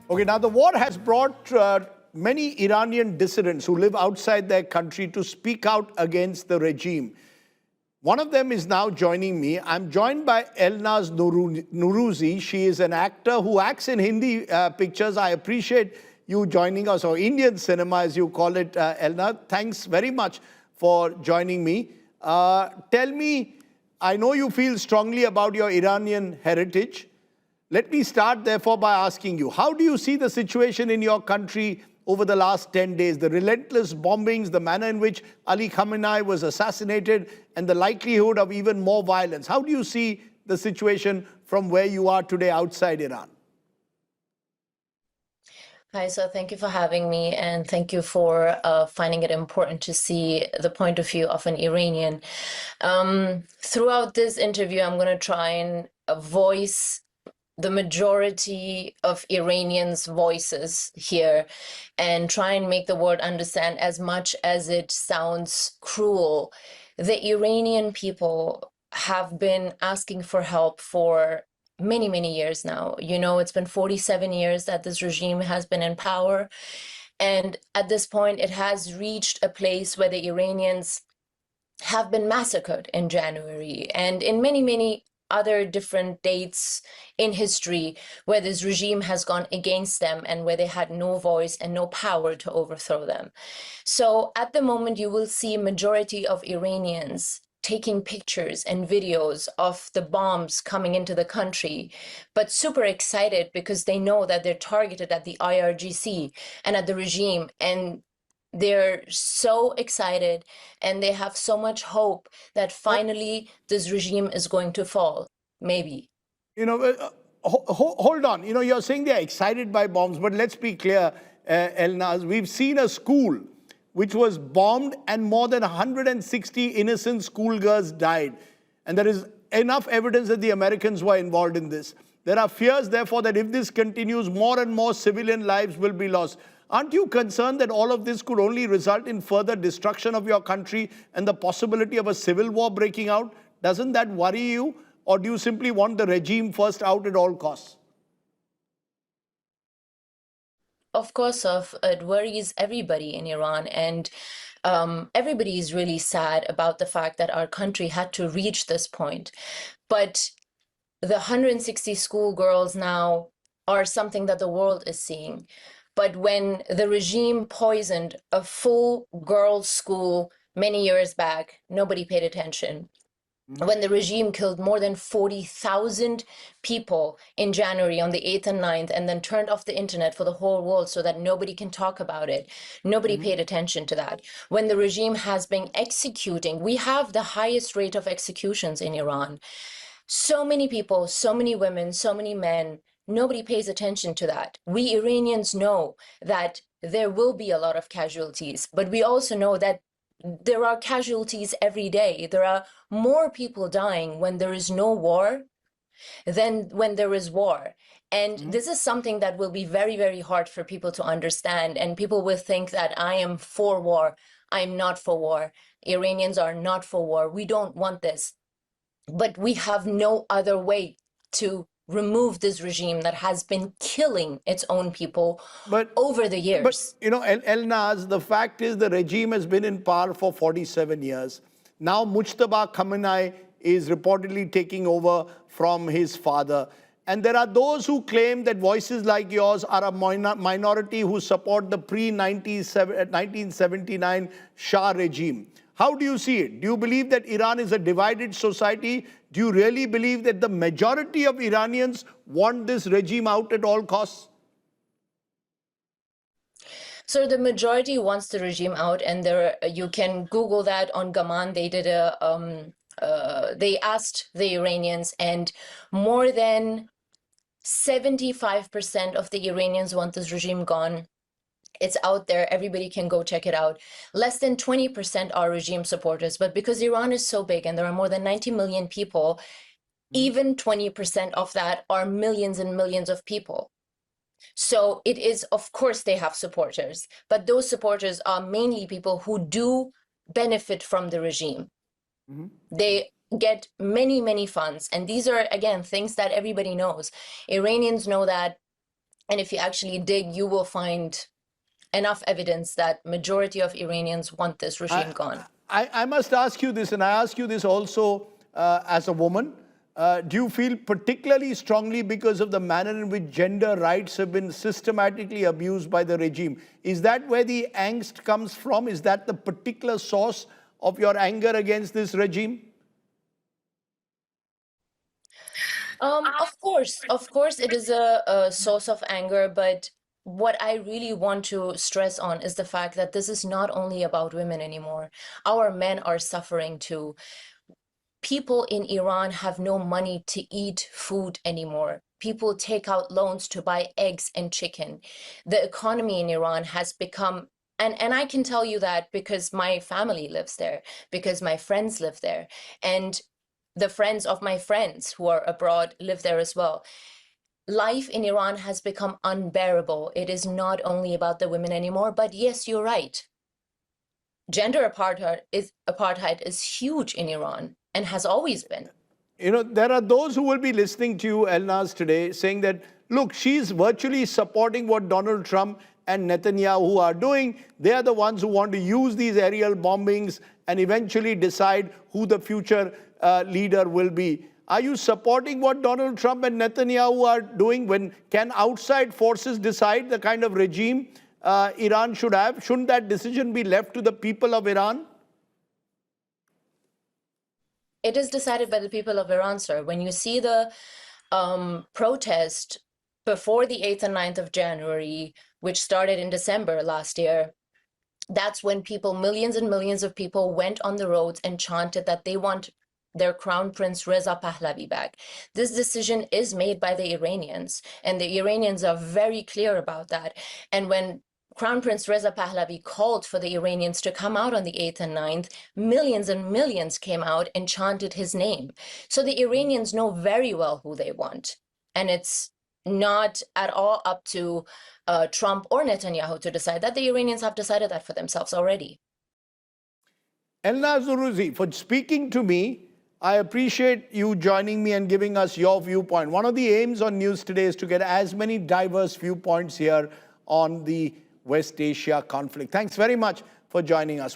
Okay, now the war has brought many Iranian dissidents who live outside their country to speak out against the regime. One of them is now joining me. I'm joined by Elnaaz Norouzi. She is an actor who acts in Hindi pictures. I appreciate you joining us, or Indian cinema as you call it, Elnaaz. Thanks very much for joining me. Tell me, I know you feel strongly about your Iranian heritage. Let me start, therefore, by asking you, how do you see the situation in your country over the last 10 days? The relentless bombings, the manner in which Ali Khamenei was assassinated, and the likelihood of even more violence. How do you see the situation from where you are today outside Iran? Hi, so thank you for having me, and thank you for finding it important to see the point of view of an Iranian. Throughout this interview, I'm going to try and voice the majority of Iranians' voices here and try and make the world understand, as much as it sounds cruel. The Iranian people have been asking for help for many, many years now. You know, it's been 47 years that this regime has been in power. And at this point, it has reached a place where the Iranians have been massacred in January and in many, many other different dates in history where this regime has gone against them and where they had no voice and no power to overthrow them. So at the moment, you will see a majority of Iranians taking pictures and videos of the bombs coming into the country, but super excited because they know that they're targeted at the IRGC and at the regime, and they're so excited and they have so much hope that finally this regime is going to fall, maybe. You know, hold on. You know, you're saying they're excited by bombs, but let's be clear, Elnaaz. We've seen a school which was bombed and more than 160 innocent schoolgirls died. And there is enough evidence that the Americans were involved in this. There are fears, therefore, that if this continues, more and more civilian lives will be lost. Aren't you concerned that all of this could only result in further destruction of your country and the possibility of a civil war breaking out? Doesn't that worry you? Or do you simply want the regime first out at all costs? Of course, it worries everybody in Iran, and everybody is really sad about the fact that our country had to reach this point. But the 160 schoolgirls now are something that the world is seeing. But when the regime poisoned a full girls' school many years back, nobody paid attention. When the regime killed more than 40,000 people in January on the 8th and 9th, and then turned off the internet for the whole world so that nobody can talk about it, nobody paid attention to that. When the regime has been executing, we have the highest rate of executions in Iran. So many people, so many women, so many men, nobody pays attention to that. We Iranians know that there will be a lot of casualties, but we also know that there are casualties every day. There are more people dying when there is no war than when there is war. And this is something that will be very, very hard for people to understand. And people will think that I am for war. I'm not for war. Iranians are not for war. We don't want this. But we have no other way to remove this regime that has been killing its own people over the years. But, you know, Elnaaz, the fact is the regime has been in power for 47 years. Now Mujtaba Khamenei is reportedly taking over from his father. And there are those who claim that voices like yours are a minority who support the pre-1979 Shah regime. How do you see it? Do you believe that Iran is a divided society? Do you really believe that the majority of Iranians want this regime out at all costs? So the majority wants the regime out, and you can Google that on Gaman. They did they asked the Iranians, and more than 75% of the Iranians want this regime gone. It's out there. Everybody can go check it out. Less than 20% are regime supporters. But because Iran is so big and there are more than 90 million people, even 20% of that are millions and millions of people. So it is, of course, they have supporters. But those supporters are mainly people who do benefit from the regime. They get many, many funds. And these are, again, things that everybody knows. Iranians know that And if you actually dig, you will find enough evidence that majority of Iranians want this regime gone. I must ask you this, and I ask you this also as a woman. Do you feel particularly strongly because of the manner in which gender rights have been systematically abused by the regime? Is that where the angst comes from? Is that the particular source of your anger against this regime? Of course, it is a source of anger, but what I really want to stress on is the fact that this is not only about women anymore. Our men are suffering too. People in Iran have no money to eat food anymore. People take out loans to buy eggs and chicken. The economy in Iran has become, and I can tell you that because my family lives there, because my friends live there, and the friends of my friends who are abroad live there as well. Life in Iran has become unbearable. It is not only about the women anymore, but yes, you're right. Gender apartheid is huge in Iran and has always been. You know, there are those who will be listening to you, Elnaaz, today, saying that, look, she's virtually supporting what Donald Trump and Netanyahu are doing. They are the ones who want to use these aerial bombings and eventually decide who the future leader will be. Are you supporting what Donald Trump and Netanyahu are doing? When can outside forces decide the kind of regime Iran should have? Shouldn't that decision be left to the people of Iran? It is decided by the people of Iran, sir. When you see the protest before the 8th and 9th of January, which started in December last year, that's when people, millions and millions of people, went on the roads and chanted that they want their Crown Prince Reza Pahlavi back. This decision is made by the Iranians, and the Iranians are very clear about that. And when Crown Prince Reza Pahlavi called for the Iranians to come out on the 8th and 9th, millions and millions came out and chanted his name. So the Iranians know very well who they want. And it's not at all up to Trump or Netanyahu to decide that. The Iranians have decided that for themselves already. Elnaaz Norouzi, for speaking to me, I appreciate you joining me and giving us your viewpoint. One of the aims on News Today is to get as many diverse viewpoints here on the West Asia conflict. Thanks very much for joining us.